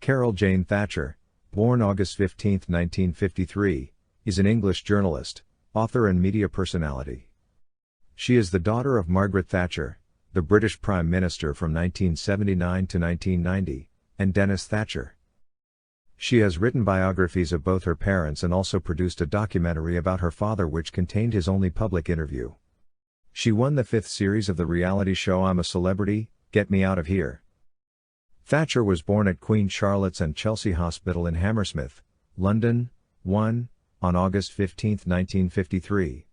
Carol Jane Thatcher, born August 15, 1953, is an English journalist, author and media personality. She is the daughter of Margaret Thatcher, the British Prime Minister from 1979 to 1990, and Denis Thatcher. She has written biographies of both her parents and also produced a documentary about her father which contained his only public interview. She won the 5th series of the reality show I'm a Celebrity, Get Me Out of Here. Thatcher was born at Queen Charlotte's and Chelsea Hospital in Hammersmith, London, on August 15, 1953.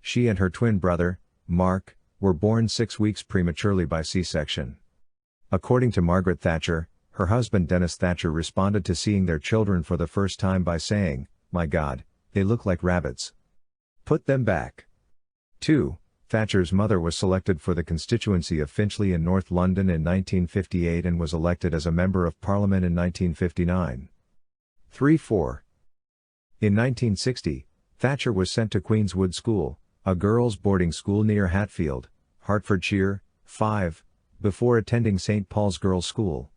She and her twin brother, Mark, were born 6 weeks prematurely by C-section. According to Margaret Thatcher, her husband Denis Thatcher responded to seeing their children for the first time by saying, "My God, they look like rabbits. Put them back." 2. Thatcher's mother was selected for the constituency of Finchley in North London in 1958 and was elected as a Member of Parliament in 1959. 3-4. In 1960, Thatcher was sent to Queenswood School, a girls' boarding school near Hatfield, Hertfordshire. 5. Before attending St. Paul's Girls' School.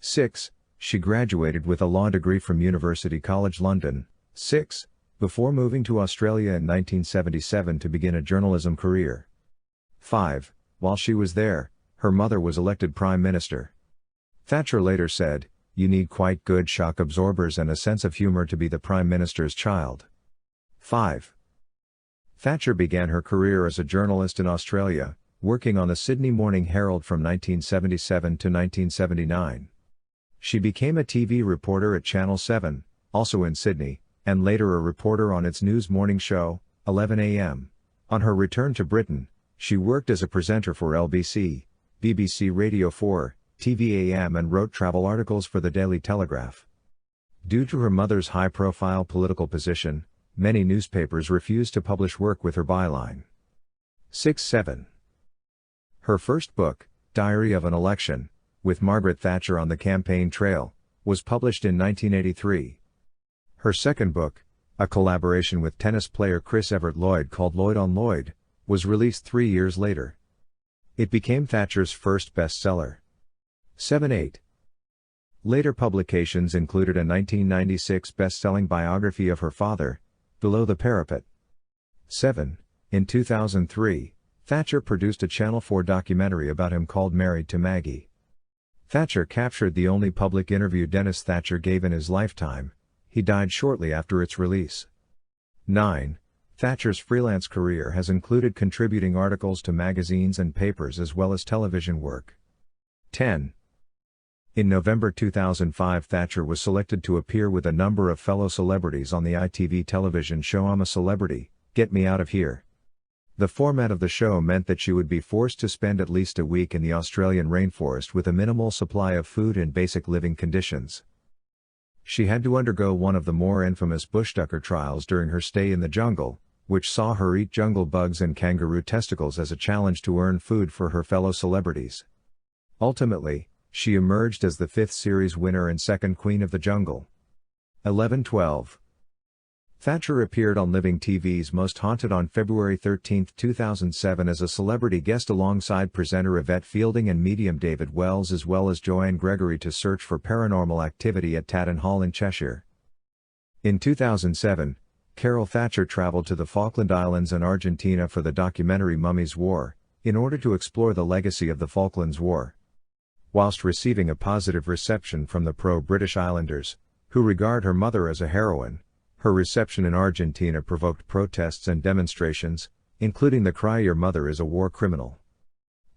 6. She graduated with a law degree from University College London. 6. Before moving to Australia in 1977 to begin a journalism career. 5. While she was there, her mother was elected Prime Minister. Thatcher later said, "You need quite good shock absorbers and a sense of humor to be the Prime Minister's child." 5. Thatcher began her career as a journalist in Australia, working on the Sydney Morning Herald from 1977 to 1979. She became a TV reporter at Channel 7, also in Sydney, and later a reporter on its news morning show, 11 a.m. On her return to Britain, she worked as a presenter for LBC, BBC Radio 4, TV-AM and wrote travel articles for the Daily Telegraph. Due to her mother's high-profile political position, many newspapers refused to publish work with her byline. 6-7. Her first book, Diary of an Election, with Margaret Thatcher on the campaign trail, was published in 1983. Her second book, a collaboration with tennis player Chris Evert Lloyd called Lloyd on Lloyd, was released 3 years later. It became Thatcher's first bestseller. 7-8. Later publications included a 1996 best-selling biography of her father, Below the Parapet. 7. In 2003, Thatcher produced a Channel 4 documentary about him called Married to Maggie. Thatcher captured the only public interview Denis Thatcher gave in his lifetime. He died shortly after its release. 9. Thatcher's freelance career has included contributing articles to magazines and papers as well as television work. 10. In November 2005, Thatcher was selected to appear with a number of fellow celebrities on the ITV television show I'm a Celebrity, Get Me Out of Here. The format of the show meant that she would be forced to spend at least a week in the Australian rainforest with a minimal supply of food and basic living conditions. She had to undergo one of the more infamous bushtucker trials during her stay in the jungle, which saw her eat jungle bugs and kangaroo testicles as a challenge to earn food for her fellow celebrities. Ultimately, she emerged as the 5th series winner and second Queen of the Jungle. 11-12. Thatcher appeared on Living TV's Most Haunted on February 13, 2007 as a celebrity guest alongside presenter Yvette Fielding and medium David Wells as well as Joanne Gregory to search for paranormal activity at Tatton Hall in Cheshire. In 2007, Carol Thatcher traveled to the Falkland Islands and Argentina for the documentary Mummy's War, in order to explore the legacy of the Falklands War. Whilst receiving a positive reception from the pro-British Islanders, who regard her mother as a heroine, her reception in Argentina provoked protests and demonstrations, including the cry "Your mother is a war criminal."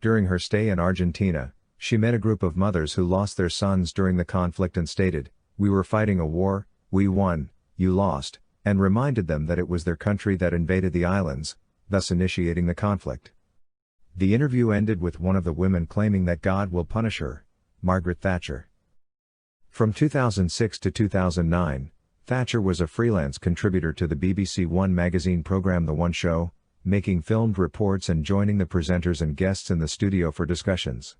During her stay in Argentina, she met a group of mothers who lost their sons during the conflict and stated, "We were fighting a war, we won, you lost," and reminded them that it was their country that invaded the islands, thus initiating the conflict. The interview ended with one of the women claiming that God will punish her, Margaret Thatcher. From 2006 to 2009, Thatcher was a freelance contributor to the BBC One magazine programme The One Show, making filmed reports and joining the presenters and guests in the studio for discussions.